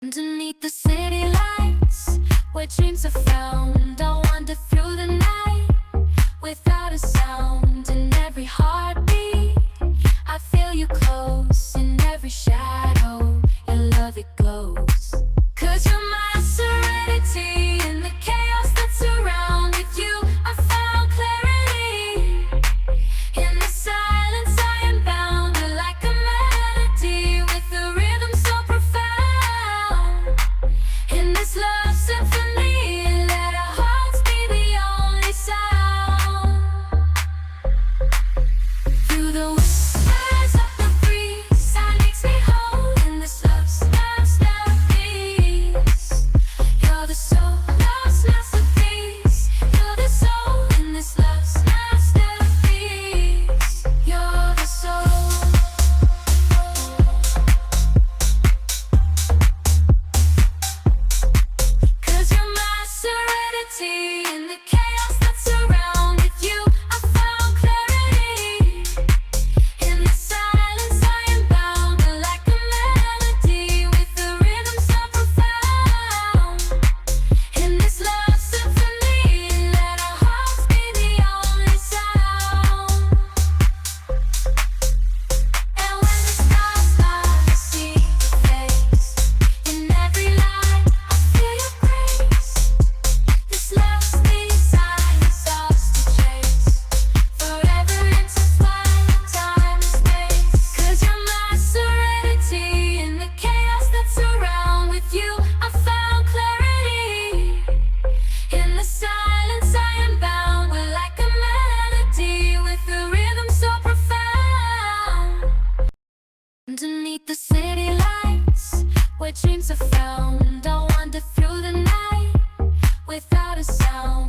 Underneath the city lights, where dreams are found, I wander through the night without a sound. In every heartbeat, I feel you close. In every shadow, your love it glows. 'Cause you're my serenity in the chaos that's around. With you, I found clarity. In the silence, I am bound. We're like a melody with a rhythm so profound. In this love symphony, let our hearts be the only sound. Through the whispers of the breeze, that makes me whole. In this love masterpiece, you're the soul, love's masterpiece. You're the soul in this love's masterpiece. You're the soul. 'Cause you're my serenity in the chaos that's around. With you, I found clarity. In the silence, I am bound. We're like a melody with a rhythm so profound. In this love symphony, let our hearts be the only sound. And when the stars lie, I see your face. In every light, I feel your grace. This love's design is ours to chase, forever intertwined, time and space. 'Cause you're my serenity in the chaos that's around. With you, I found clarity. In the silence, I am bound. We're like a melody with a rhythm so profound. Underneath the city lights, where dreams are found, I wander through the night without a sound.